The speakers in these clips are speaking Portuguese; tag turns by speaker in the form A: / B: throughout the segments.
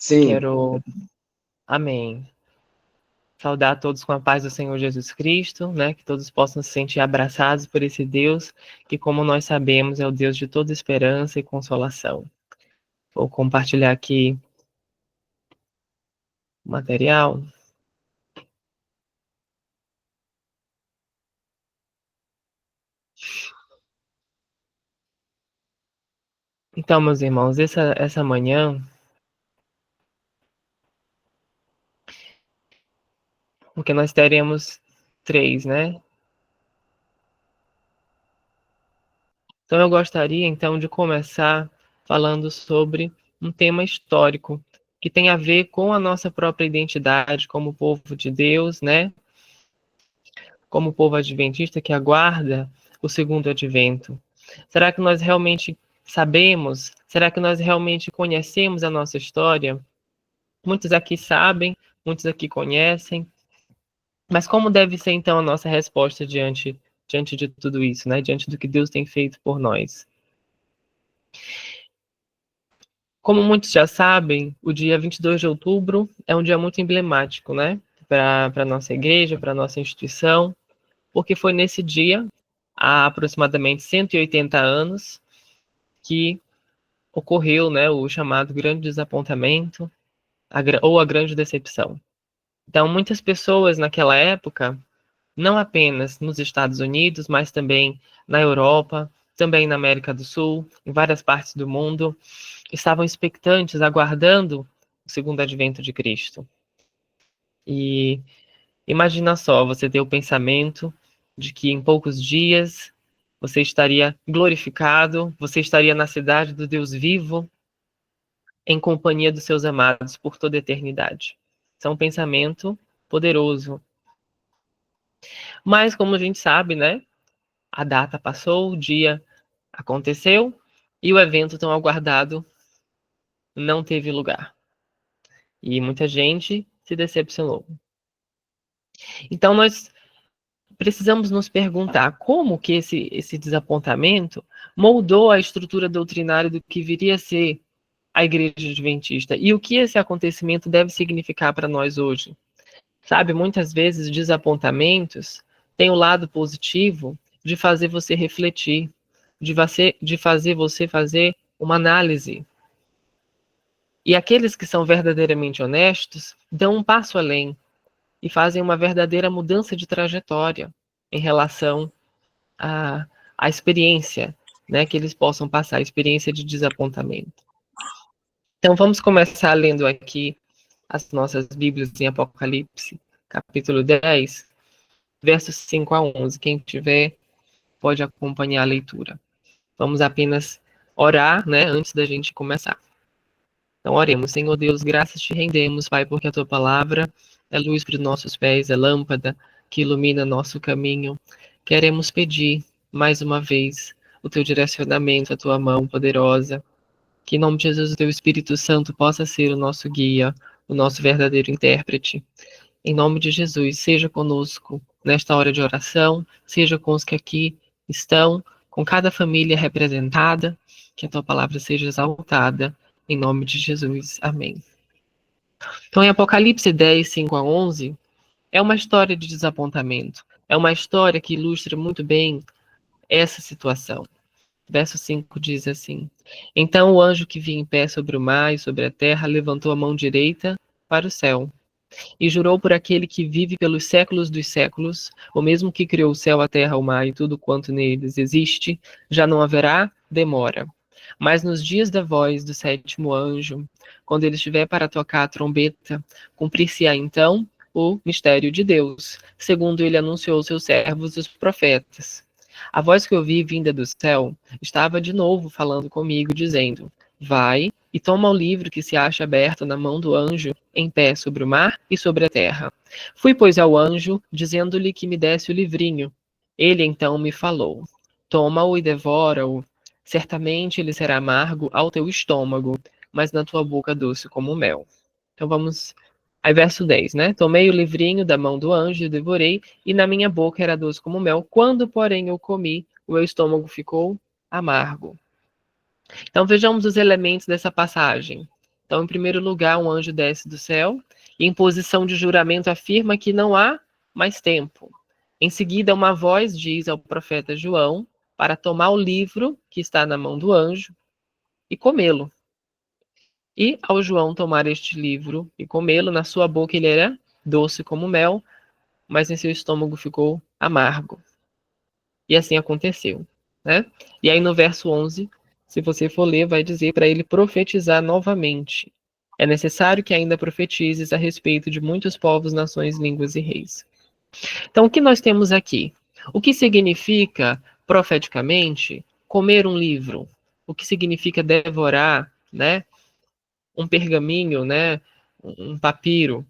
A: Sim.
B: Quero, amém, saudar a todos com a paz do Senhor Jesus Cristo, né? Que todos possam se sentir abraçados por esse Deus, que, como nós sabemos, é o Deus de toda esperança e consolação. Vou compartilhar aqui o material. Então, meus irmãos, essa manhã, porque nós teremos 3, né? Então, eu gostaria, então, de começar falando sobre um tema histórico, que tem a ver com a nossa própria identidade como povo de Deus, né? Como povo adventista que aguarda o segundo advento. Será que nós realmente sabemos? Será que nós realmente conhecemos a nossa história? Muitos aqui sabem, muitos aqui conhecem, mas como deve ser então a nossa resposta diante de tudo isso, né? Diante do que Deus tem feito por nós? Como muitos já sabem, o dia 22 de outubro é um dia muito emblemático, né? Para a nossa igreja, para a nossa instituição, porque foi nesse dia, há aproximadamente 180 anos, que ocorreu, né, o chamado grande desapontamento, ou a grande decepção. Então, muitas pessoas naquela época, não apenas nos Estados Unidos, mas também na Europa, também na América do Sul, em várias partes do mundo, estavam expectantes, aguardando o segundo advento de Cristo. E imagina só, você ter o pensamento de que em poucos dias você estaria glorificado, você estaria na cidade do Deus vivo, em companhia dos seus amados por toda a eternidade. Isso é um pensamento poderoso. Mas, como a gente sabe, né? A data passou, o dia aconteceu e o evento tão aguardado não teve lugar. E muita gente se decepcionou. Então, nós precisamos nos perguntar como que esse desapontamento moldou a estrutura doutrinária do que viria a ser a Igreja Adventista e o que esse acontecimento deve significar para nós hoje. Sabe, muitas vezes desapontamentos têm o lado positivo de fazer você refletir, de fazer você fazer uma análise. E aqueles que são verdadeiramente honestos dão um passo além e fazem uma verdadeira mudança de trajetória em relação à experiência, né, que eles possam passar, a experiência de desapontamento. Então, vamos começar lendo aqui as nossas Bíblias em Apocalipse, capítulo 10, versos 5 a 11. Quem tiver, pode acompanhar a leitura. Vamos apenas orar, né, antes da gente começar. Então, oremos. Senhor Deus, graças te rendemos, Pai, porque a tua palavra é luz para os nossos pés, é lâmpada que ilumina nosso caminho. Queremos pedir, mais uma vez, o teu direcionamento, a tua mão poderosa, que em nome de Jesus o teu Espírito Santo possa ser o nosso guia, o nosso verdadeiro intérprete. Em nome de Jesus, seja conosco nesta hora de oração, seja com os que aqui estão, com cada família representada, que a tua palavra seja exaltada, em nome de Jesus. Amém. Então, em Apocalipse 10, 5 a 11, é uma história de desapontamento. É uma história que ilustra muito bem essa situação. Verso 5 diz assim: Então o anjo que vinha em pé sobre o mar e sobre a terra levantou a mão direita para o céu e jurou por aquele que vive pelos séculos dos séculos, o mesmo que criou o céu, a terra, o mar e tudo quanto neles existe, já não haverá demora. Mas nos dias da voz do sétimo anjo, quando ele estiver para tocar a trombeta, cumprir-se-á então o mistério de Deus, segundo ele anunciou aos seus servos os profetas. A voz que ouvi vinda do céu estava de novo falando comigo, dizendo: Vai e toma o livro que se acha aberto na mão do anjo, em pé sobre o mar e sobre a terra. Fui, pois, ao anjo, dizendo-lhe que me desse o livrinho. Ele então me falou: Toma-o e devora-o. Certamente ele será amargo ao teu estômago, mas na tua boca doce como mel. Então vamos. Aí, verso 10, né? Tomei o livrinho da mão do anjo e devorei, e na minha boca era doce como mel. Quando, porém, eu comi, o meu estômago ficou amargo. Então vejamos os elementos dessa passagem. Então, em primeiro lugar, um anjo desce do céu e, em posição de juramento, afirma que não há mais tempo. Em seguida, uma voz diz ao profeta João para tomar o livro que está na mão do anjo e comê-lo. E, ao João tomar este livro e comê-lo, na sua boca ele era doce como mel, mas em seu estômago ficou amargo. E assim aconteceu, né? E aí no verso 11, se você for ler, vai dizer para ele profetizar novamente. É necessário que ainda profetizes a respeito de muitos povos, nações, línguas e reis. Então, o que nós temos aqui? O que significa, profeticamente, comer um livro? O que significa devorar, né? Um pergaminho, né? Um papiro?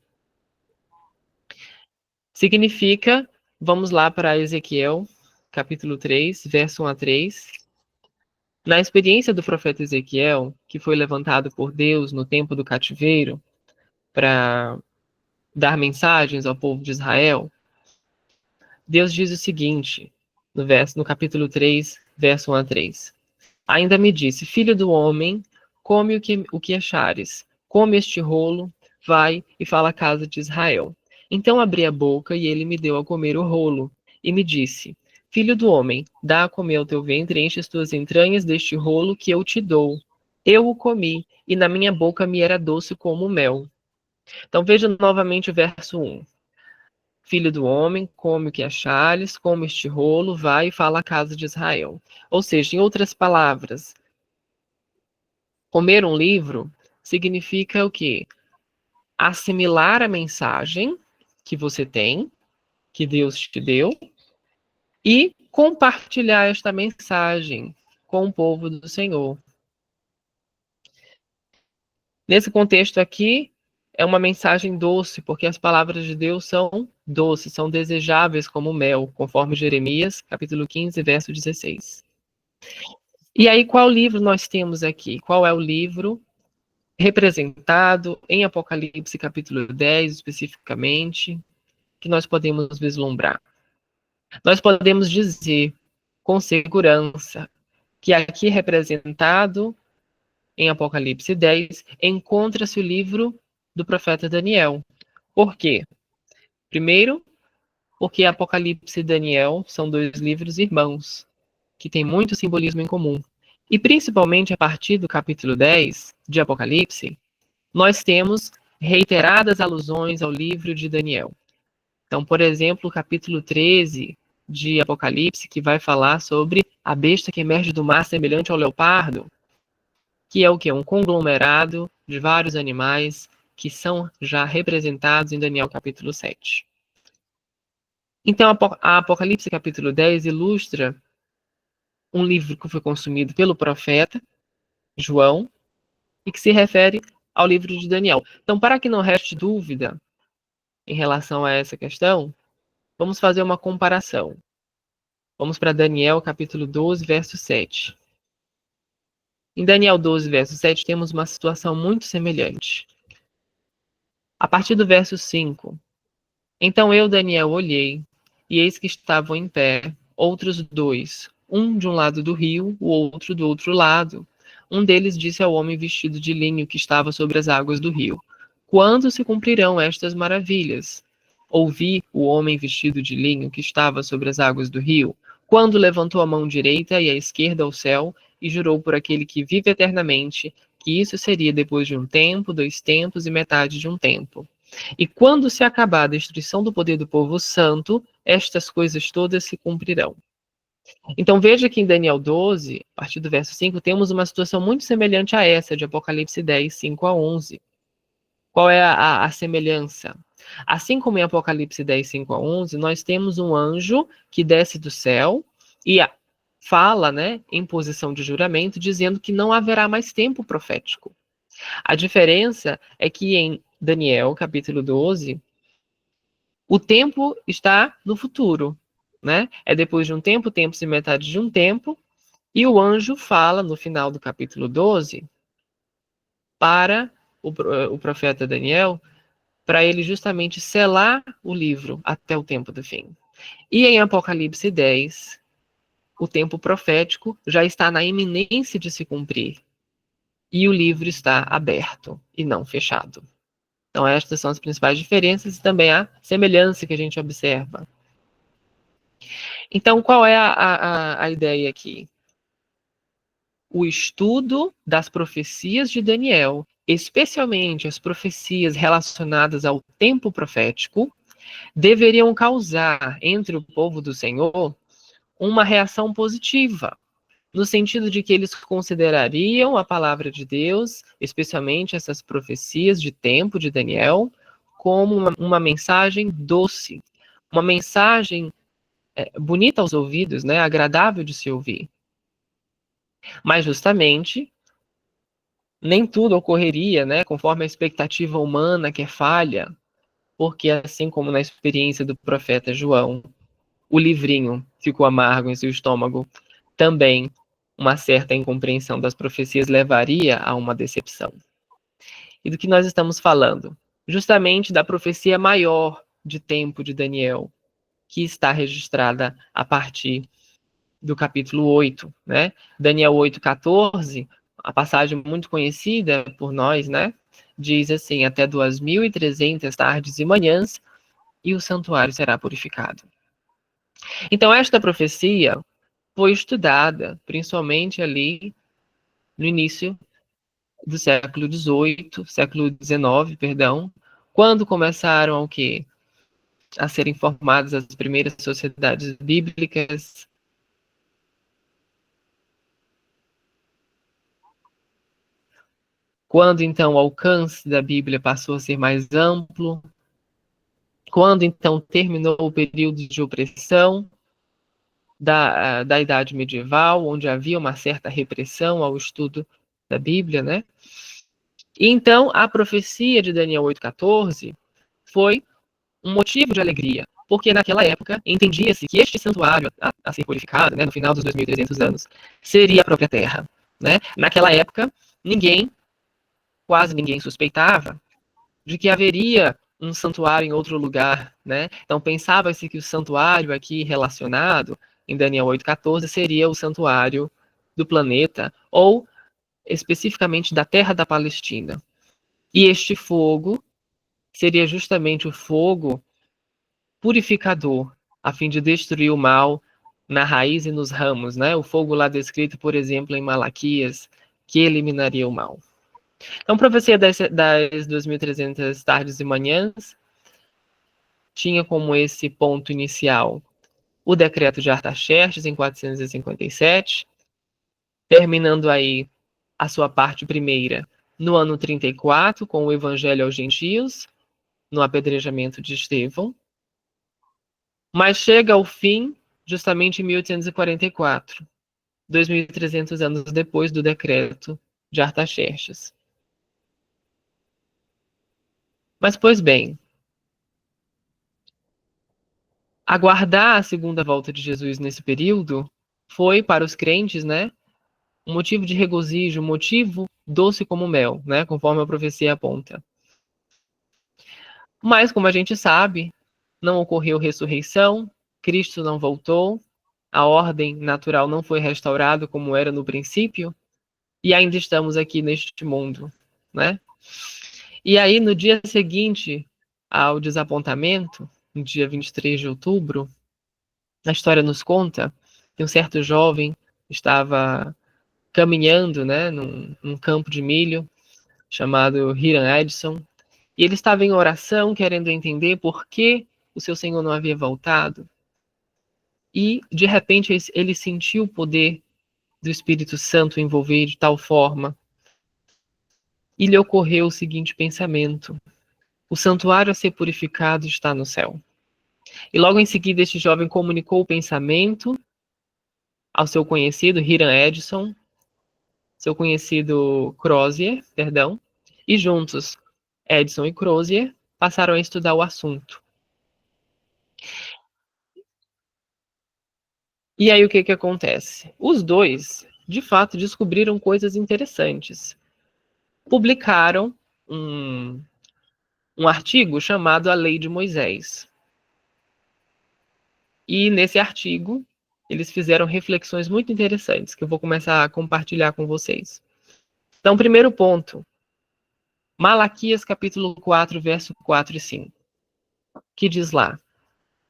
B: Significa, vamos lá para Ezequiel, capítulo 3, verso 1 a 3. Na experiência do profeta Ezequiel, que foi levantado por Deus no tempo do cativeiro para dar mensagens ao povo de Israel, Deus diz o seguinte, no capítulo 3, verso 1 a 3. Ainda me disse, filho do homem, come o que achares, come este rolo, vai e fala à casa de Israel. Então abri a boca e ele me deu a comer o rolo, e me disse, filho do homem, dá a comer ao teu ventre, enche as tuas entranhas deste rolo que eu te dou. Eu o comi, e na minha boca me era doce como mel. Então veja novamente o verso 1. Filho do homem, come o que achares, come este rolo, vai e fala à casa de Israel. Ou seja, em outras palavras, comer um livro significa o quê? Assimilar a mensagem que você tem, que Deus te deu, e compartilhar esta mensagem com o povo do Senhor. Nesse contexto aqui, é uma mensagem doce, porque as palavras de Deus são doces, são desejáveis como mel, conforme Jeremias, capítulo 15, verso 16. E aí, qual livro nós temos aqui? Qual é o livro representado em Apocalipse, capítulo 10, especificamente, que nós podemos vislumbrar? Nós podemos dizer com segurança que aqui representado em Apocalipse 10 encontra-se o livro do profeta Daniel. Por quê? Primeiro, porque Apocalipse e Daniel são dois livros irmãos, que têm muito simbolismo em comum. E principalmente a partir do capítulo 10 de Apocalipse, nós temos reiteradas alusões ao livro de Daniel. Então, por exemplo, o capítulo 13 de Apocalipse, que vai falar sobre a besta que emerge do mar semelhante ao leopardo, que é o que? Um conglomerado de vários animais que são já representados em Daniel capítulo 7. Então, a Apocalipse capítulo 10 ilustra um livro que foi consumido pelo profeta João e que se refere ao livro de Daniel. Então, para que não reste dúvida em relação a essa questão, vamos fazer uma comparação. Vamos para Daniel capítulo 12, verso 7. Em Daniel 12, verso 7, temos uma situação muito semelhante. A partir do verso 5, então eu, Daniel, olhei, e eis que estavam em pé outros dois, um de um lado do rio, o outro do outro lado. Um deles disse ao homem vestido de linho que estava sobre as águas do rio: quando se cumprirão estas maravilhas? Ouvi o homem vestido de linho que estava sobre as águas do rio, quando levantou a mão direita e a esquerda ao céu, e jurou por aquele que vive eternamente, que isso seria depois de um tempo, 2 tempos e metade de um tempo. E quando se acabar a destruição do poder do povo santo, estas coisas todas se cumprirão. Então veja que em Daniel 12, a partir do verso 5, temos uma situação muito semelhante a essa de Apocalipse 10, 5 a 11. Qual é a semelhança? Assim como em Apocalipse 10, 5 a 11, nós temos um anjo que desce do céu e fala, né, em posição de juramento, dizendo que não haverá mais tempo profético. A diferença é que em Daniel, capítulo 12, o tempo está no futuro, né? É depois de um tempo, tempos e metade de um tempo, e o anjo fala no final do capítulo 12 para o profeta Daniel, para ele justamente selar o livro até o tempo do fim. E em Apocalipse 10, o tempo profético já está na iminência de se cumprir. e o livro está aberto e não fechado. Então, estas são as principais diferenças e também a semelhança que a gente observa. Então, qual é a ideia aqui? O estudo das profecias de Daniel, especialmente as profecias relacionadas ao tempo profético, deveriam causar entre o povo do Senhor uma reação positiva, no sentido de que eles considerariam a palavra de Deus, especialmente essas profecias de tempo de Daniel, como uma mensagem doce, uma mensagem bonita aos ouvidos, né, agradável de se ouvir. Mas justamente nem tudo ocorreria, né, conforme a expectativa humana que é falha, porque assim como na experiência do profeta João, o livrinho ficou amargo em seu estômago, também uma certa incompreensão das profecias levaria a uma decepção. E do que nós estamos falando? Justamente da profecia maior de tempo de Daniel, que está registrada a partir do capítulo 8, né? Daniel 8:14, a passagem muito conhecida por nós, né? Diz assim: até 2.300 tardes e manhãs, e o santuário será purificado. Então, esta profecia foi estudada, principalmente ali no início do século XVIII, século XIX, perdão, quando começaram o quê? A serem formadas as primeiras sociedades bíblicas. Quando então o alcance da Bíblia passou a ser mais amplo, quando então terminou o período de opressão da Idade Medieval, onde havia uma certa repressão ao estudo da Bíblia, né? E então a profecia de Daniel 8:14 foi um motivo de alegria, porque naquela época entendia-se que este santuário a ser purificado, né, no final dos 2.300 anos, seria a própria terra, né? Naquela época, quase ninguém suspeitava de que haveria um santuário em outro lugar, né? Então pensava-se que o santuário aqui relacionado em Daniel 8:14 seria o santuário do planeta ou especificamente da terra da Palestina. E este fogo seria justamente o fogo purificador, a fim de destruir o mal na raiz e nos ramos, né? O fogo lá descrito, por exemplo, em Malaquias, que eliminaria o mal. Então, a profecia das 2.300 tardes e manhãs tinha como esse ponto inicial o decreto de Artaxerxes, em 457, terminando aí a sua parte primeira no ano 34, com o Evangelho aos Gentios, no apedrejamento de Estevão, mas chega ao fim justamente em 1844, 2.300 anos depois do decreto de Artaxerxes. Mas, pois bem, aguardar a segunda volta de Jesus nesse período foi, para os crentes, né, um motivo de regozijo, um motivo doce como mel, né, conforme a profecia aponta. Mas, como a gente sabe, não ocorreu ressurreição, Cristo não voltou, a ordem natural não foi restaurada como era no princípio, e ainda estamos aqui neste mundo, né? E aí, no dia seguinte ao desapontamento, no dia 23 de outubro, a história nos conta que um certo jovem estava caminhando, né, num campo de milho, chamado Hiram Edson, e ele estava em oração, querendo entender por que o seu Senhor não havia voltado. E, de repente, ele sentiu o poder do Espírito Santo envolver de tal forma, e lhe ocorreu o seguinte pensamento: o santuário a ser purificado está no céu. E logo em seguida, este jovem comunicou o pensamento ao seu conhecido Hiram Edson, seu conhecido Crozier, perdão, e juntos, Edson e Crozier passaram a estudar o assunto. E aí o que que acontece? Os dois, de fato, descobriram coisas interessantes. Publicaram um artigo chamado A Lei de Moisés. E nesse artigo, eles fizeram reflexões muito interessantes, que eu vou começar a compartilhar com vocês. Então, primeiro ponto, Malaquias capítulo 4, verso 4 e 5, que diz lá: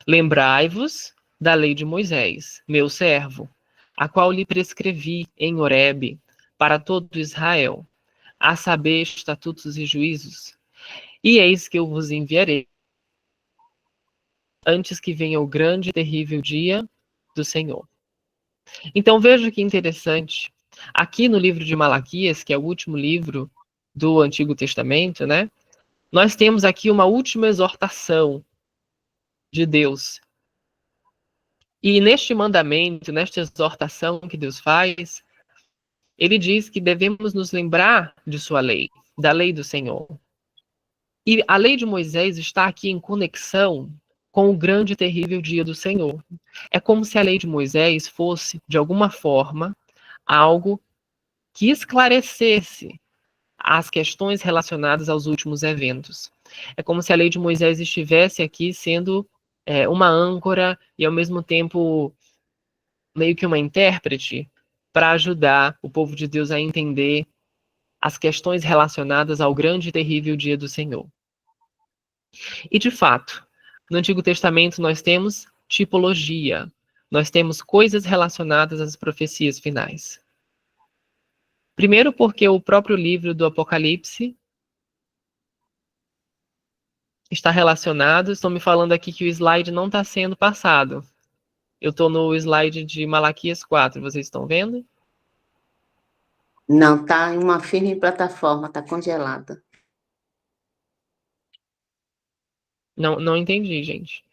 B: Lembrai-vos da lei de Moisés, meu servo, a qual lhe prescrevi em Horebe para todo Israel, a saber, estatutos e juízos. E eis que eu vos enviarei antes que venha o grande e terrível dia do Senhor. Então veja que interessante. Aqui no livro de Malaquias, que é o último livro do Antigo Testamento, né? Nós temos aqui uma última exortação de Deus. E neste mandamento, nesta exortação que Deus faz, ele diz que devemos nos lembrar de sua lei, da lei do Senhor. E a lei de Moisés está aqui em conexão com o grande e terrível dia do Senhor. É como se a lei de Moisés fosse, de alguma forma, algo que esclarecesse as questões relacionadas aos últimos eventos. É como se a lei de Moisés estivesse aqui sendo uma âncora e, ao mesmo tempo, meio que uma intérprete para ajudar o povo de Deus a entender as questões relacionadas ao grande e terrível dia do Senhor. E, de fato, no Antigo Testamento nós temos tipologia, nós temos coisas relacionadas às profecias finais. Primeiro porque o próprio livro do Apocalipse está relacionado. Estão me falando aqui que o slide não está sendo passado. Eu estou no slide de Malaquias 4, vocês estão vendo?
A: Não, está em uma firme plataforma, está congelada.
B: Não entendi, gente.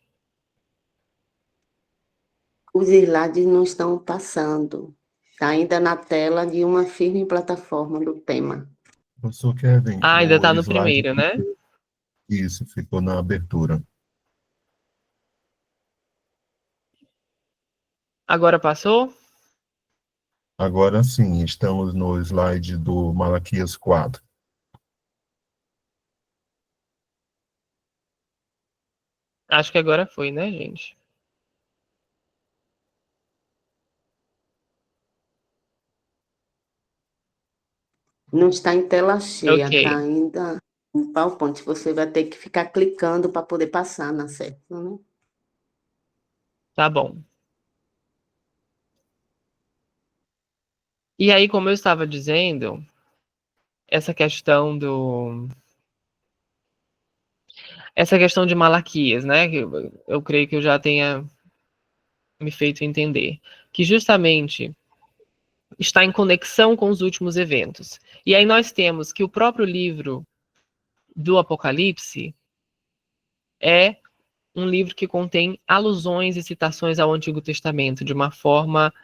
A: Os slides não estão passando. Está ainda na tela de uma firme plataforma do tema.
C: Professor Kevin,
B: Ainda
C: o
B: está no
C: slide
B: primeiro, né?
C: Isso, ficou na abertura.
B: Agora passou?
C: Agora sim, estamos no slide do Malaquias 4.
B: Acho que agora foi, né, gente?
A: Não está em tela cheia,
B: Ok,
A: está ainda em PowerPoint. Você vai ter que ficar clicando para poder passar na certa, né?
B: tá bom. E aí, como eu estava dizendo, essa questão de Malaquias, né? Que eu creio que eu já tenha me feito entender. Que justamente está em conexão com os últimos eventos. E aí nós temos que o próprio livro do Apocalipse é um livro que contém alusões e citações ao Antigo Testamento de uma forma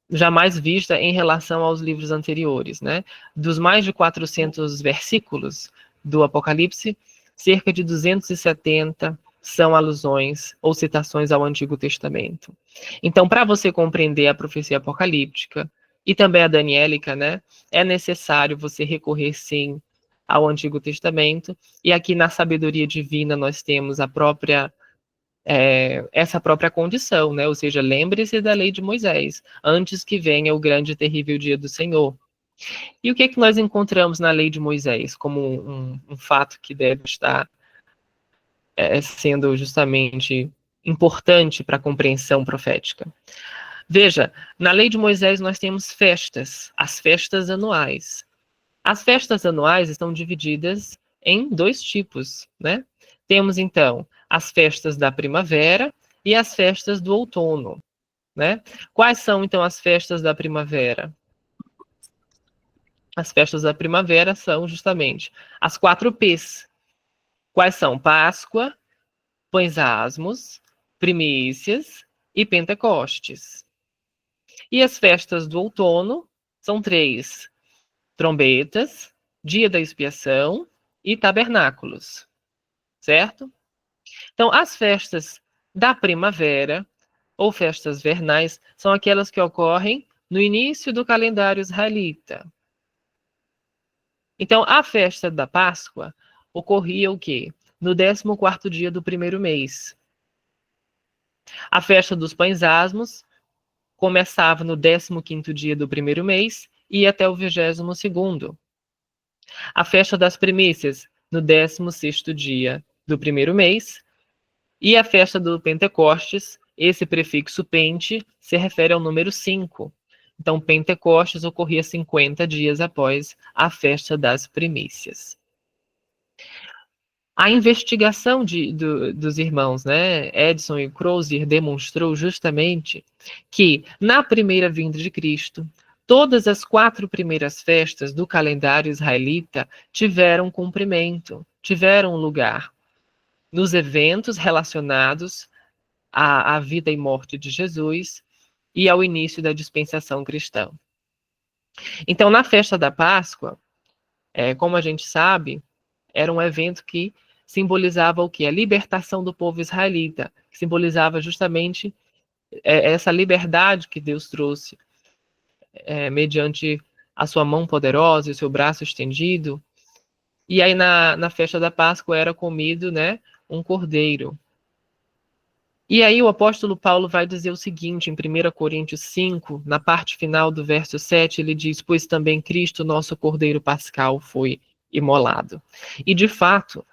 B: jamais vista em relação aos livros anteriores, né? Dos mais de 400 versículos do Apocalipse, cerca de 270 são alusões ou citações ao Antigo Testamento. Então, para você compreender a profecia apocalíptica e também a daniélica, né, é necessário você recorrer, sim, ao Antigo Testamento. E aqui na sabedoria divina nós temos essa própria condição, né? Ou seja, lembre-se da lei de Moisés, antes que venha o grande e terrível dia do Senhor. E o que é que nós encontramos na lei de Moisés como um fato que deve estar sendo justamente importante para a compreensão profética? Veja, na lei de Moisés nós temos festas, as festas anuais. As festas anuais estão divididas em dois tipos, né? Temos, então, as festas da primavera e as festas do outono, né? Quais são, então, as festas da primavera? As festas da primavera são, justamente, as 4 P's. Quais são? Páscoa, Pães Asmos, Primícias e Pentecostes. E as festas do outono são 3: Trombetas, Dia da Expiação e Tabernáculos, certo? Então, as festas da primavera, ou festas vernais, são aquelas que ocorrem no início do calendário israelita. Então, a festa da Páscoa ocorria o quê? No 14º dia do primeiro mês. A festa dos Pães Asmos começava no 15º dia do primeiro mês e até o 22º. A festa das primícias, no 16º dia do primeiro mês, e a festa do Pentecostes, esse prefixo pente se refere ao número 5. Então, Pentecostes ocorria 50 dias após a festa das primícias. A investigação dos irmãos, né, Edson e Crozier, demonstrou justamente que, na primeira vinda de Cristo, todas as 4 primeiras festas do calendário israelita tiveram cumprimento, tiveram lugar nos eventos relacionados à vida e morte de Jesus e ao início da dispensação cristã. Então, na festa da Páscoa, como a gente sabe, era um evento que simbolizava o quê? A libertação do povo israelita, que simbolizava justamente essa liberdade que Deus trouxe mediante a sua mão poderosa e o seu braço estendido. E aí na festa da Páscoa era comido, né, um cordeiro. E aí o apóstolo Paulo vai dizer o seguinte, em 1 Coríntios 5, na parte final do verso 7, ele diz: pois também Cristo, nosso cordeiro pascal, foi imolado. E de fato,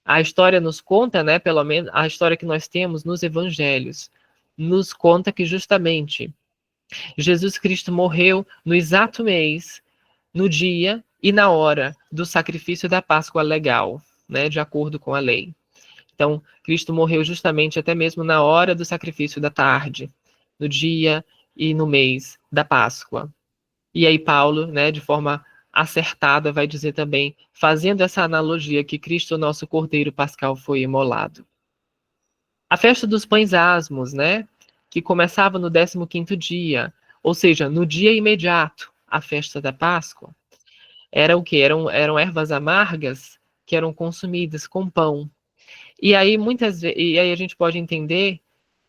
B: a história nos conta, né, pelo menos a história que nós temos nos evangelhos, nos conta que justamente Jesus Cristo morreu no exato mês, no dia e na hora do sacrifício da Páscoa legal, né, de acordo com a lei. Então, Cristo morreu justamente até mesmo na hora do sacrifício da tarde, no dia e no mês da Páscoa. E aí Paulo, né, de forma acertada, vai dizer também, fazendo essa analogia, que Cristo, nosso Cordeiro Pascal, foi imolado. A festa dos pães asmos, né, que começava no 15º dia, ou seja, no dia imediato à festa da Páscoa, era o quê? Eram ervas amargas que eram consumidas com pão. E aí, a gente pode entender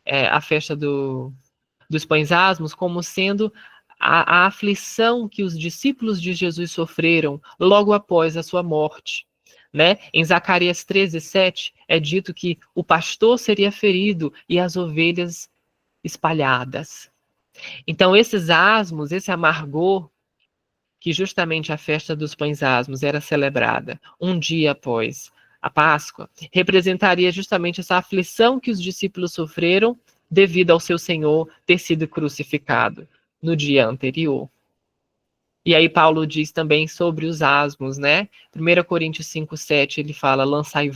B: a festa dos pães asmos como sendo a aflição que os discípulos de Jesus sofreram logo após a sua morte. Né? Em Zacarias 13:7 é dito que o pastor seria ferido e as ovelhas espalhadas. Então, esses asmos, esse amargor, que justamente a festa dos pães asmos era celebrada um dia após a Páscoa, representaria justamente essa aflição que os discípulos sofreram devido ao seu Senhor ter sido crucificado no dia anterior. E aí Paulo diz também sobre os asmos, né? 1 Coríntios 5:7, ele fala: lançai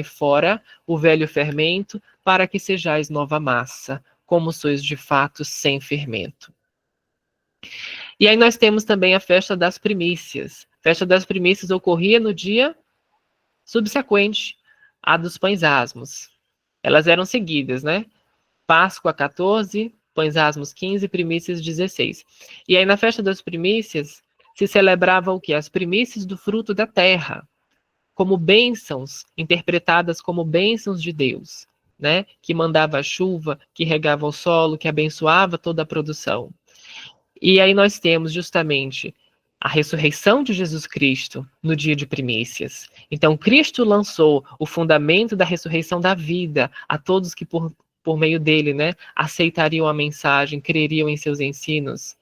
B: fora o velho fermento, para que sejais nova massa, como sois de fato sem fermento. E aí nós temos também a festa das primícias. A festa das primícias ocorria no dia subsequente à dos pães asmos. Elas eram seguidas, né? Páscoa 14, pães asmos 15, primícias 16. E aí na festa das primícias se celebrava o quê? As primícias do fruto da terra, como bênçãos, interpretadas como bênçãos de Deus, né? Que mandava a chuva, que regava o solo, que abençoava toda a produção. E aí nós temos justamente a ressurreição de Jesus Cristo no dia de primícias. Então, Cristo lançou o fundamento da ressurreição da vida a todos que por meio dele, né, aceitariam a mensagem, creriam em seus ensinos.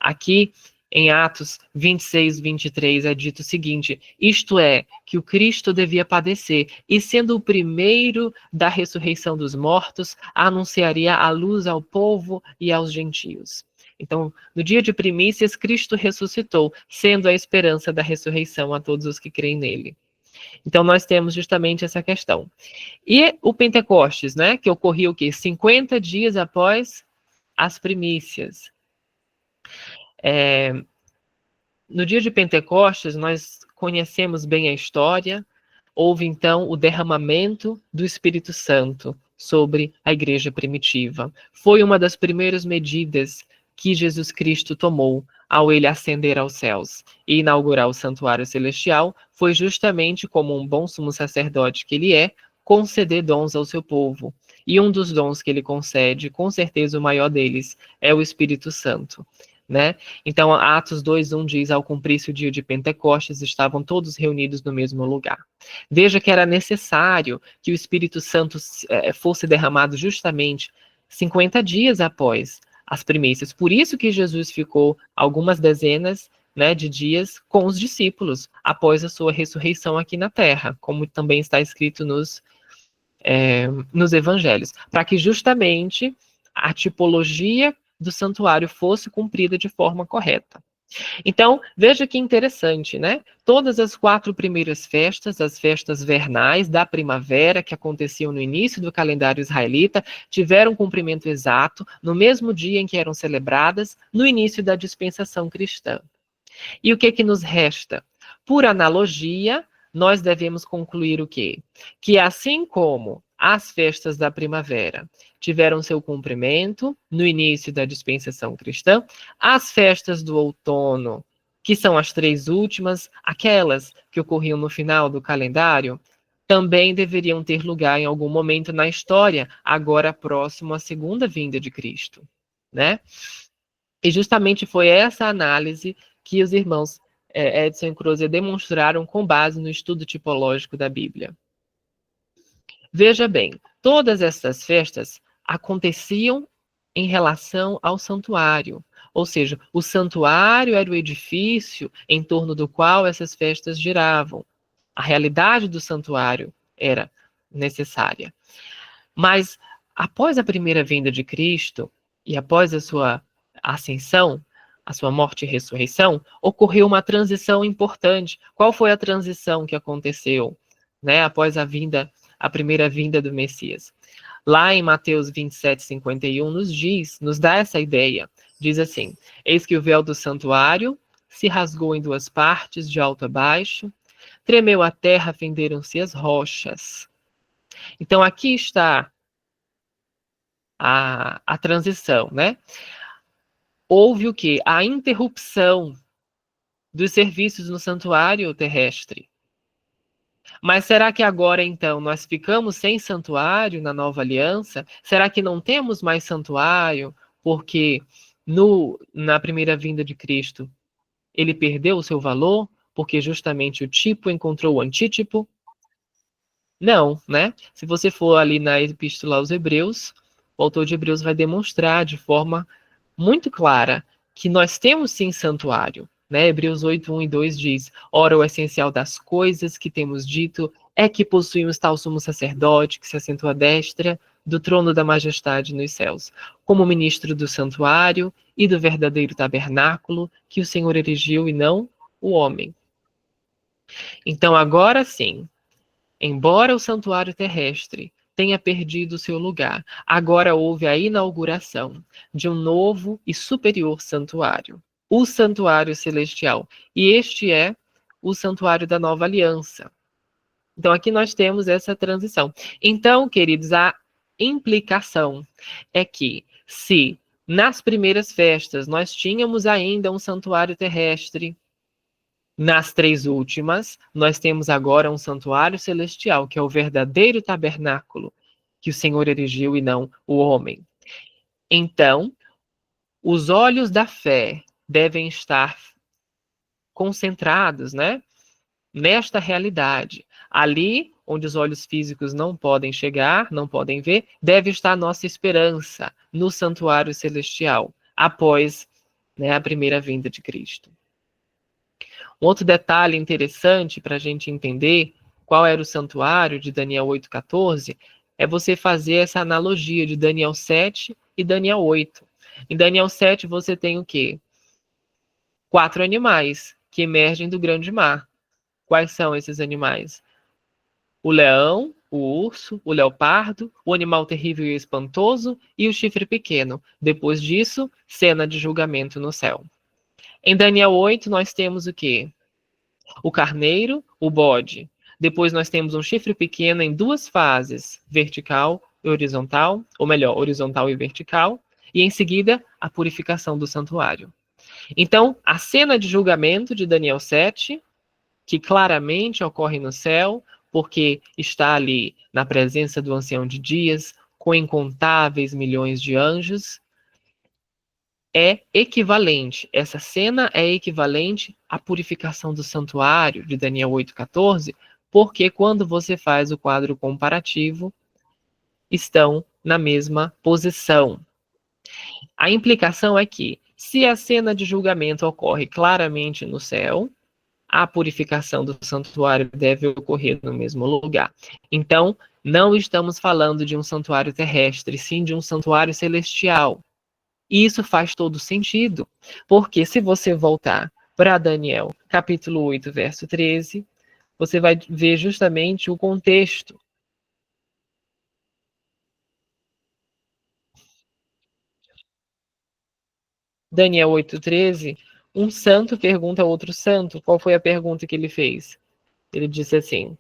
B: Aqui, em Atos 26:23, é dito o seguinte: isto é, que o Cristo devia padecer, e sendo o primeiro da ressurreição dos mortos, anunciaria a luz ao povo e aos gentios. Então, no dia de primícias, Cristo ressuscitou, sendo a esperança da ressurreição a todos os que creem nele. Então, nós temos justamente essa questão. E o Pentecostes, né, que ocorria o quê? 50 dias após as primícias. No dia de Pentecostes, nós conhecemos bem a história. Houve, então, o derramamento do Espírito Santo sobre a igreja primitiva. Foi uma das primeiras medidas que Jesus Cristo tomou ao ele ascender aos céus e inaugurar o santuário celestial, foi justamente, como um bom sumo sacerdote que ele é, conceder dons ao seu povo. E um dos dons que ele concede, com certeza o maior deles, é o Espírito Santo. Né? Então, Atos 2:1 diz: ao cumprir-se o dia de Pentecostes, estavam todos reunidos no mesmo lugar. Veja que era necessário que o Espírito Santo fosse derramado justamente 50 dias após as primícias. Por isso que Jesus ficou algumas dezenas, né, de dias com os discípulos, após a sua ressurreição aqui na terra, como também está escrito nos evangelhos, para que justamente a tipologia do santuário fosse cumprida de forma correta. Então, veja que interessante, né? Todas as 4 primeiras festas, as festas vernais da primavera, que aconteciam no início do calendário israelita, tiveram cumprimento exato no mesmo dia em que eram celebradas, no início da dispensação cristã. E o que nos resta? Por analogia, nós devemos concluir o quê? Que assim como as festas da primavera tiveram seu cumprimento no início da dispensação cristã, as festas do outono, que são as 3 últimas, aquelas que ocorriam no final do calendário, também deveriam ter lugar em algum momento na história, agora próximo à segunda vinda de Cristo, né? E justamente foi essa análise que os irmãos Edson e Crozier demonstraram com base no estudo tipológico da Bíblia. Veja bem, todas essas festas aconteciam em relação ao santuário, ou seja, o santuário era o edifício em torno do qual essas festas giravam. A realidade do santuário era necessária. Mas após a primeira vinda de Cristo e após a sua ascensão, a sua morte e ressurreição, ocorreu uma transição importante. Qual foi a transição que aconteceu, né, após a primeira vinda do Messias? Lá em Mateus 27:51 nos dá essa ideia. Diz assim: eis que o véu do santuário se rasgou em 2 partes, de alto a baixo, tremeu a terra, fenderam-se as rochas. Então aqui está a transição, né? Houve o quê? A interrupção dos serviços no santuário terrestre. Mas será que agora, então, nós ficamos sem santuário na nova aliança? Será que não temos mais santuário porque na primeira vinda de Cristo ele perdeu o seu valor? Porque justamente o tipo encontrou o antítipo? Não, né? Se você for ali na Epístola aos Hebreus, o autor de Hebreus vai demonstrar de forma muito clara que nós temos sim santuário, né? Hebreus 8:1 e 2 diz: ora, o essencial das coisas que temos dito é que possuímos tal sumo sacerdote que se assentou à destra do trono da majestade nos céus, como ministro do santuário e do verdadeiro tabernáculo que o Senhor erigiu e não o homem. Então agora sim, embora o santuário terrestre tenha perdido seu lugar, agora houve a inauguração de um novo e superior santuário, o santuário celestial. E este é o santuário da nova aliança. Então aqui nós temos essa transição. Então, queridos, a implicação é que se nas primeiras festas nós tínhamos ainda um santuário terrestre, nas 3 últimas, nós temos agora um santuário celestial, que é o verdadeiro tabernáculo que o Senhor erigiu e não o homem. Então, os olhos da fé devem estar concentrados, né, nesta realidade. Ali, onde os olhos físicos não podem chegar, não podem ver, deve estar a nossa esperança no santuário celestial, após, né, a primeira vinda de Cristo. Um outro detalhe interessante para a gente entender qual era o santuário de Daniel 8:14 é você fazer essa analogia de Daniel 7 e Daniel 8. Em Daniel 7 você tem o quê? 4 animais que emergem do grande mar. Quais são esses animais? O leão, o urso, o leopardo, o animal terrível e espantoso e o chifre pequeno. Depois disso, cena de julgamento no céu. Em Daniel 8, nós temos o quê? O carneiro, o bode. Depois nós temos um chifre pequeno em 2 fases, vertical e horizontal, ou melhor, horizontal e vertical, e em seguida a purificação do santuário. Então, a cena de julgamento de Daniel 7, que claramente ocorre no céu, porque está ali na presença do ancião de dias, com incontáveis milhões de anjos, é equivalente, essa cena é equivalente à purificação do santuário de Daniel 8:14, porque quando você faz o quadro comparativo, estão na mesma posição. A implicação é que, se a cena de julgamento ocorre claramente no céu, a purificação do santuário deve ocorrer no mesmo lugar. Então, não estamos falando de um santuário terrestre, sim de um santuário celestial. E isso faz todo sentido, porque se você voltar para Daniel, capítulo 8, verso 13, você vai ver justamente o contexto. Daniel 8,13, um santo pergunta a outro santo. Qual foi a pergunta que ele fez? Ele disse assim: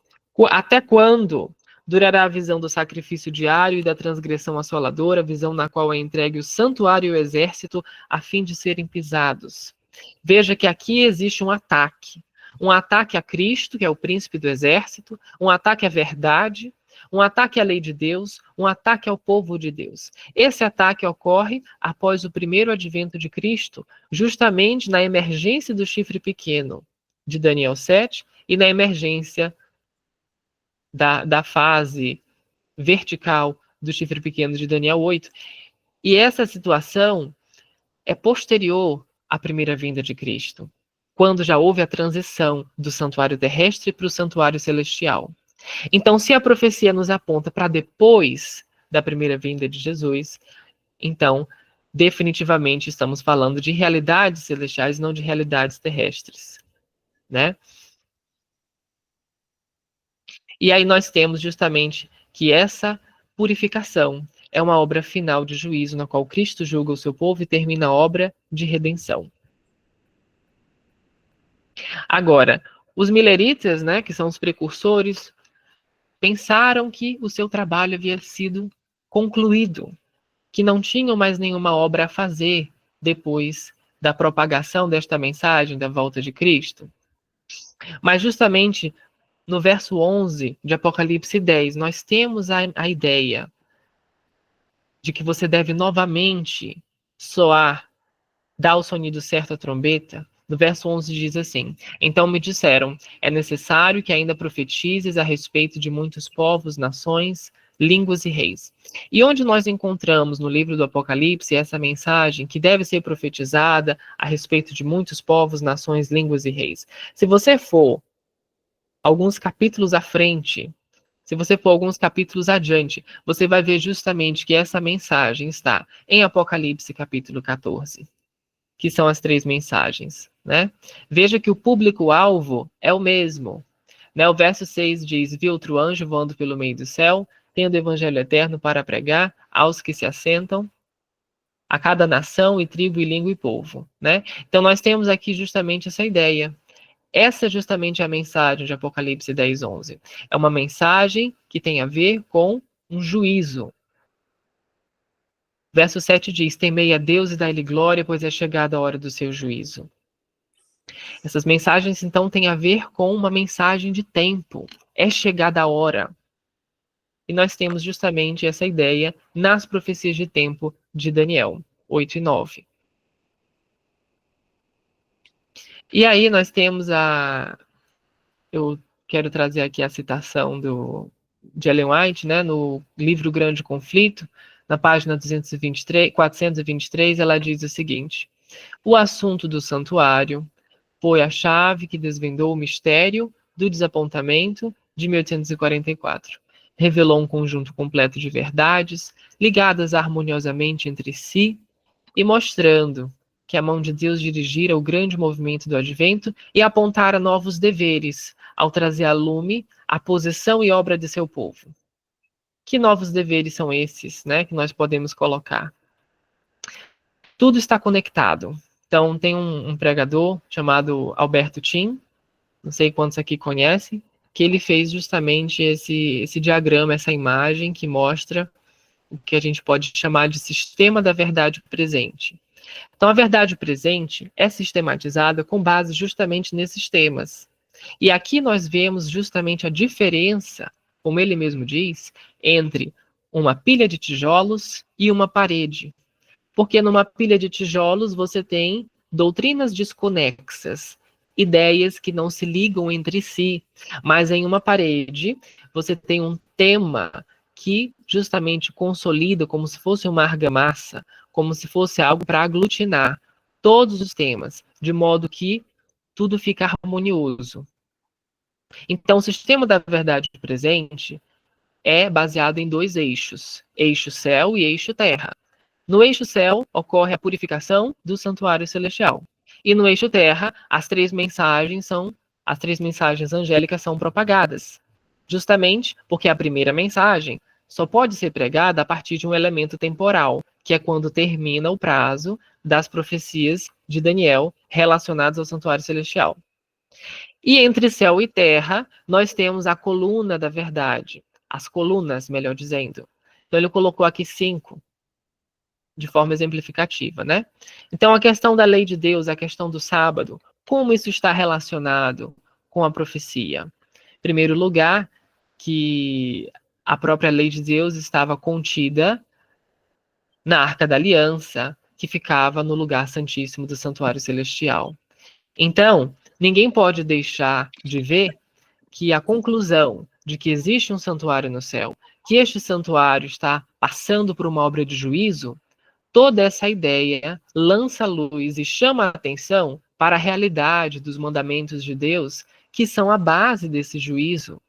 B: até quando durará a visão do sacrifício diário e da transgressão assoladora, visão na qual é entregue o santuário e o exército, a fim de serem pisados? Veja que aqui existe um ataque. Um ataque a Cristo, que é o príncipe do exército, um ataque à verdade, um ataque à lei de Deus, um ataque ao povo de Deus. Esse ataque ocorre após o primeiro advento de Cristo, justamente na emergência do chifre pequeno de Daniel 7 e na emergência da fase vertical do chifre pequeno de Daniel 8. E essa situação é posterior à primeira vinda de Cristo, quando já houve a transição do santuário terrestre para o santuário celestial. Então, se a profecia nos aponta para depois da primeira vinda de Jesus, então, definitivamente estamos falando de realidades celestiais, não de realidades terrestres, né? E aí nós temos justamente que essa purificação é uma obra final de juízo, na qual Cristo julga o seu povo e termina a obra de redenção. Agora, os mileritas, né, que são os precursores, pensaram que o seu trabalho havia sido concluído, que não tinham mais nenhuma obra a fazer depois da propagação desta mensagem da volta de Cristo. Mas justamente no verso 11 de Apocalipse 10, nós temos a ideia de que você deve novamente soar, dar o sonido certo à trombeta. No verso 11 diz assim: então me disseram, é necessário que ainda profetizes a respeito de muitos povos, nações, línguas e reis. E onde nós encontramos no livro do Apocalipse essa mensagem que deve ser profetizada a respeito de muitos povos, nações, línguas e reis? Se você for alguns capítulos à frente, se você for alguns capítulos adiante, você vai ver justamente que essa mensagem está em Apocalipse capítulo 14, que são as 3 mensagens, né? Veja que o público-alvo é o mesmo, né? O verso 6 diz: vi outro anjo voando pelo meio do céu, tendo o evangelho eterno para pregar aos que se assentam, a cada nação e tribo e língua e povo, né? Então nós temos aqui justamente essa ideia. Essa é justamente a mensagem de Apocalipse 10, 11. É uma mensagem que tem a ver com um juízo. Verso 7 diz: temei a Deus e dai-lhe glória, pois é chegada a hora do seu juízo. Essas mensagens, então, têm a ver com uma mensagem de tempo. É chegada a hora. E nós temos justamente essa ideia nas profecias de tempo de Daniel 8 e 9. E aí nós temos eu quero trazer aqui a citação de Ellen White, né, no livro Grande Conflito, na página 423, ela diz o seguinte: o assunto do santuário foi a chave que desvendou o mistério do desapontamento de 1844. Revelou um conjunto completo de verdades, ligadas harmoniosamente entre si, e mostrando que a mão de Deus dirigira o grande movimento do advento e apontara novos deveres, ao trazer à lume a posição e obra de seu povo. Que novos deveres são esses, né, que nós podemos colocar? Tudo está conectado. Então, tem um pregador chamado Alberto Tim, não sei quantos aqui conhecem, que ele fez justamente esse diagrama, essa imagem que mostra o que a gente pode chamar de sistema da verdade presente. Então, a verdade presente é sistematizada com base justamente nesses temas. E aqui nós vemos justamente a diferença, como ele mesmo diz, entre uma pilha de tijolos e uma parede. Porque numa pilha de tijolos você tem doutrinas desconexas, ideias que não se ligam entre si, mas em uma parede você tem um tema que justamente consolida como se fosse uma argamassa, como se fosse algo para aglutinar todos os temas, de modo que tudo fica harmonioso. Então, o sistema da verdade presente é baseado em dois eixos, eixo céu e eixo terra. No eixo céu, ocorre a purificação do santuário celestial. E no eixo terra, as três mensagens angélicas são propagadas. Justamente porque a primeira mensagem só pode ser pregada a partir de um elemento temporal, que é quando termina o prazo das profecias de Daniel relacionadas ao santuário celestial. E entre céu e terra, nós temos a coluna da verdade. As colunas, melhor dizendo. Então, ele colocou aqui 5, de forma exemplificativa, né? Então, a questão da lei de Deus, a questão do sábado, como isso está relacionado com a profecia? Em primeiro lugar, que a própria lei de Deus estava contida na Arca da Aliança, que ficava no lugar santíssimo do santuário celestial. Então, ninguém pode deixar de ver que a conclusão de que existe um santuário no céu, que este santuário está passando por uma obra de juízo, toda essa ideia lança luz e chama a atenção para a realidade dos mandamentos de Deus, que são a base desse juízo.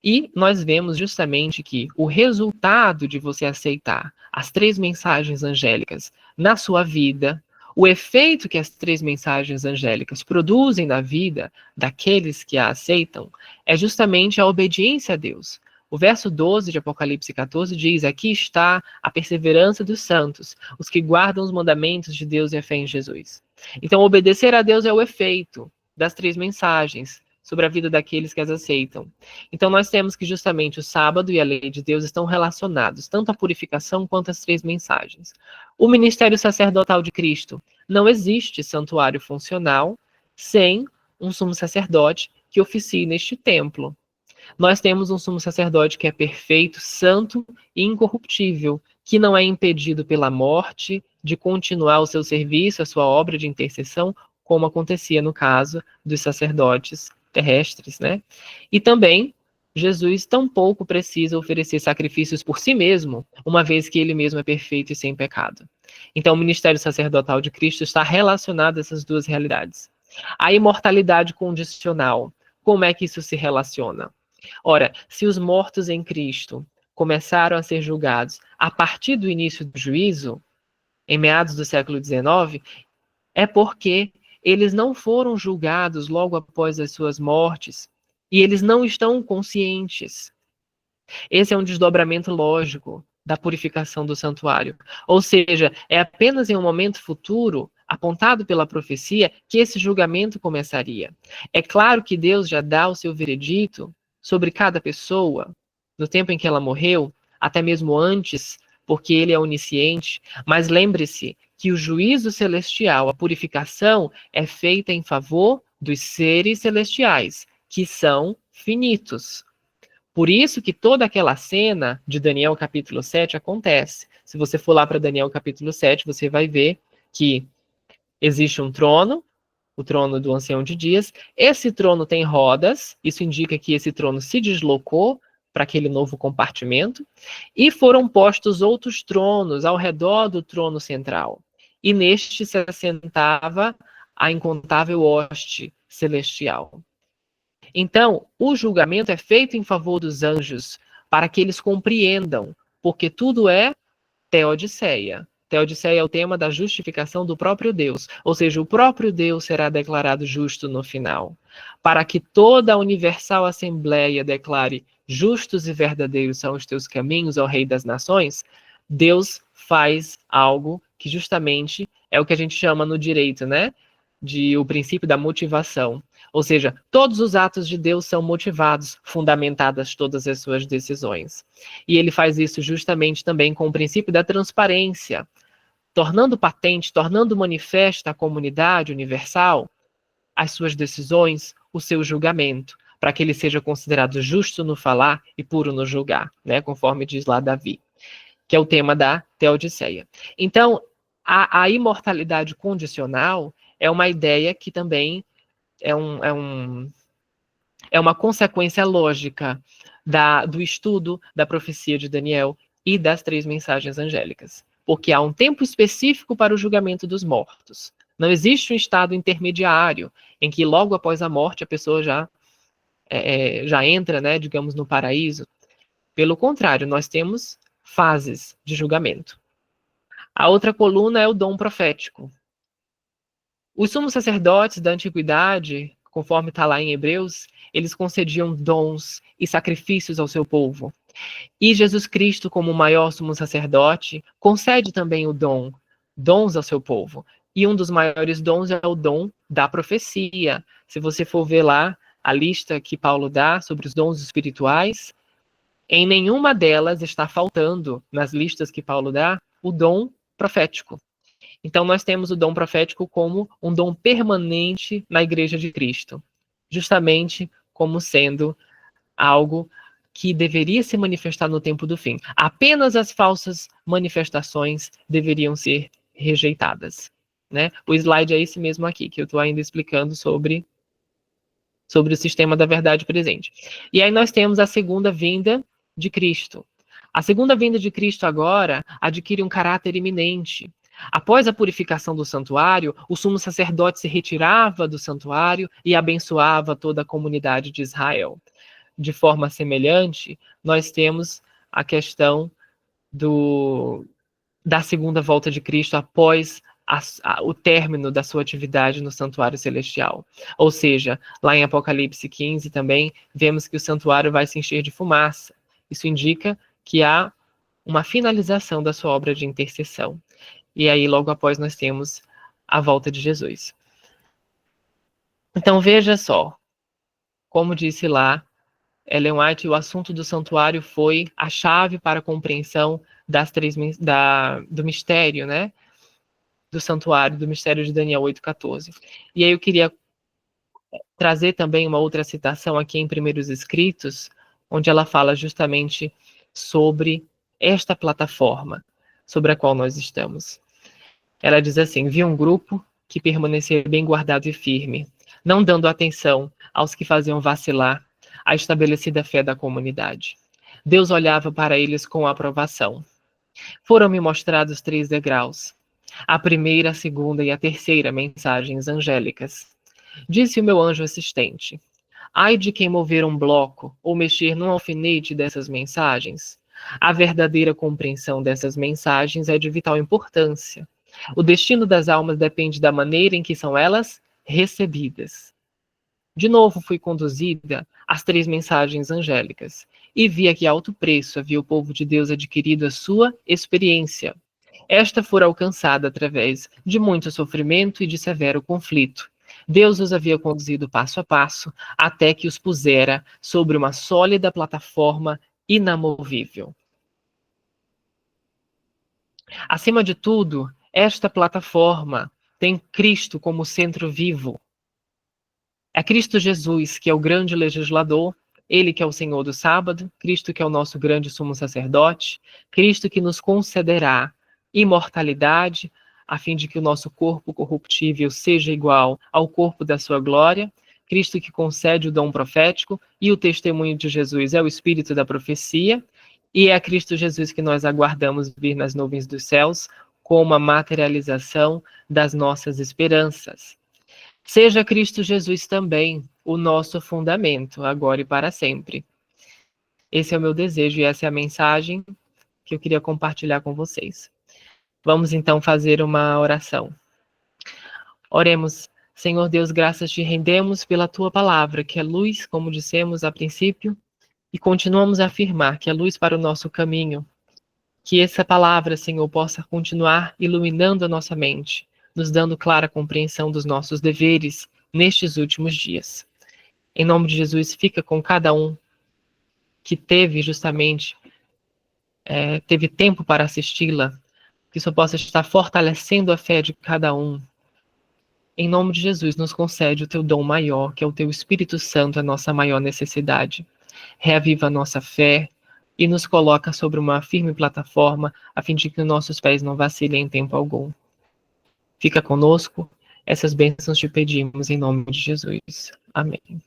B: E nós vemos justamente que o resultado de você aceitar as três mensagens angélicas na sua vida, o efeito que as três mensagens angélicas produzem na vida daqueles que a aceitam, é justamente a obediência a Deus. O verso 12 de Apocalipse 14 diz: aqui está a perseverança dos santos, os que guardam os mandamentos de Deus e a fé em Jesus. Então, obedecer a Deus é o efeito das três mensagens sobre a vida daqueles que as aceitam. Então, nós temos que justamente o sábado e a lei de Deus estão relacionados, tanto a purificação quanto as três mensagens. O ministério sacerdotal de Cristo: não existe santuário funcional sem um sumo sacerdote que oficie neste templo. Nós temos um sumo sacerdote que é perfeito, santo e incorruptível, que não é impedido pela morte de continuar o seu serviço, a sua obra de intercessão, como acontecia no caso dos sacerdotes terrestres, né? E também Jesus tampouco precisa oferecer sacrifícios por si mesmo, uma vez que ele mesmo é perfeito e sem pecado. Então, o ministério sacerdotal de Cristo está relacionado a essas duas realidades. A imortalidade condicional, como é que isso se relaciona? Ora, se os mortos em Cristo começaram a ser julgados a partir do início do juízo, em meados do século XIX, é porque eles não foram julgados logo após as suas mortes e eles não estão conscientes. Esse é um desdobramento lógico da purificação do santuário. Ou seja, é apenas em um momento futuro, apontado pela profecia, que esse julgamento começaria. É claro que Deus já dá o seu veredito sobre cada pessoa, no tempo em que ela morreu, até mesmo antes, porque ele é onisciente, mas lembre-se que o juízo celestial, a purificação, é feita em favor dos seres celestiais, que são finitos. Por isso que toda aquela cena de Daniel capítulo 7 acontece. Se você for lá para Daniel capítulo 7, você vai ver que existe um trono, o trono do Ancião de Dias. Esse trono tem rodas, isso indica que esse trono se deslocou para aquele novo compartimento, e foram postos outros tronos ao redor do trono central. E neste se assentava a incontável hoste celestial. Então, o julgamento é feito em favor dos anjos, para que eles compreendam, porque tudo é teodiceia. Teodiceia é o tema da justificação do próprio Deus, ou seja, o próprio Deus será declarado justo no final. Para que toda a universal assembleia declare: justos e verdadeiros são os teus caminhos, ó Rei das Nações, Deus faz algo que justamente é o que a gente chama no direito, né? De o princípio da motivação. Ou seja, todos os atos de Deus são motivados, fundamentadas todas as suas decisões. E ele faz isso justamente também com o princípio da transparência, tornando patente, tornando manifesta à comunidade universal as suas decisões, o seu julgamento, para que ele seja considerado justo no falar e puro no julgar, né? Conforme diz lá Davi, que é o tema da teodiceia. Então, a imortalidade condicional é uma ideia que também é um é uma consequência lógica do estudo da profecia de Daniel e das 3 mensagens angélicas. Porque há um tempo específico para o julgamento dos mortos. Não existe um estado intermediário em que logo após a morte a pessoa já entra, né, digamos, no paraíso. Pelo contrário, nós temos fases de julgamento. A outra coluna é o dom profético. Os sumos sacerdotes da antiguidade, conforme está lá em Hebreus, eles concediam dons e sacrifícios ao seu povo. E Jesus Cristo, como o maior sumo sacerdote, concede também dons ao seu povo. E um dos maiores dons é o dom da profecia. Se você for ver lá a lista que Paulo dá sobre os dons espirituais, em nenhuma delas está faltando, nas listas que Paulo dá, o dom profético. Então, nós temos o dom profético como um dom permanente na Igreja de Cristo, justamente como sendo algo que deveria se manifestar no tempo do fim. Apenas as falsas manifestações deveriam ser rejeitadas, né? O slide é esse mesmo aqui, que eu estou ainda explicando sobre o sistema da verdade presente. E aí nós temos a segunda vinda de Cristo. A segunda vinda de Cristo agora adquire um caráter iminente. Após a purificação do santuário, o sumo sacerdote se retirava do santuário e abençoava toda a comunidade de Israel. De forma semelhante, nós temos a questão da segunda volta de Cristo após o término da sua atividade no santuário celestial. Ou seja, lá em Apocalipse 15 também, vemos que o santuário vai se encher de fumaça. Isso indica que há uma finalização da sua obra de intercessão. E aí, logo após, nós temos a volta de Jesus. Então, veja só, como disse lá Ellen White, o assunto do santuário foi a chave para a compreensão do mistério, né? Do santuário, do mistério de Daniel 8,14. E aí eu queria trazer também uma outra citação aqui em Primeiros Escritos, onde ela fala justamente sobre esta plataforma sobre a qual nós estamos. Ela diz assim: vi um grupo que permanecia bem guardado e firme, não dando atenção aos que faziam vacilar a estabelecida fé da comunidade. Deus olhava para eles com aprovação. Foram-me mostrados 3 degraus, a primeira, a segunda e a terceira mensagens angélicas. Disse o meu anjo assistente: ai de quem mover um bloco ou mexer num alfinete dessas mensagens. A verdadeira compreensão dessas mensagens é de vital importância. O destino das almas depende da maneira em que são elas recebidas. De novo fui conduzida às 3 mensagens angélicas e vi a que alto preço havia o povo de Deus adquirido a sua experiência. Esta fora alcançada através de muito sofrimento e de severo conflito. Deus os havia conduzido passo a passo até que os pusera sobre uma sólida plataforma inamovível. Acima de tudo, esta plataforma tem Cristo como centro vivo. É Cristo Jesus que é o grande legislador, ele que é o Senhor do sábado, Cristo que é o nosso grande sumo sacerdote, Cristo que nos concederá imortalidade, a fim de que o nosso corpo corruptível seja igual ao corpo da sua glória, Cristo que concede o dom profético, e o testemunho de Jesus é o espírito da profecia, e é a Cristo Jesus que nós aguardamos vir nas nuvens dos céus como a materialização das nossas esperanças. Seja Cristo Jesus também o nosso fundamento, agora e para sempre. Esse é o meu desejo e essa é a mensagem que eu queria compartilhar com vocês. Vamos então fazer uma oração. Oremos. Senhor Deus, graças te rendemos pela tua palavra, que é luz, como dissemos a princípio, e continuamos a afirmar que é luz para o nosso caminho. Que essa palavra, Senhor, possa continuar iluminando a nossa mente, nos dando clara compreensão dos nossos deveres nestes últimos dias. Em nome de Jesus, fica com cada um que teve justamente, teve tempo para assisti-la, que isso possa estar fortalecendo a fé de cada um. Em nome de Jesus, nos concede o teu dom maior, que é o teu Espírito Santo, a nossa maior necessidade. Reaviva a nossa fé e nos coloca sobre uma firme plataforma, a fim de que nossos pés não vacilem em tempo algum. Fica conosco, essas bênçãos te pedimos em nome de Jesus. Amém.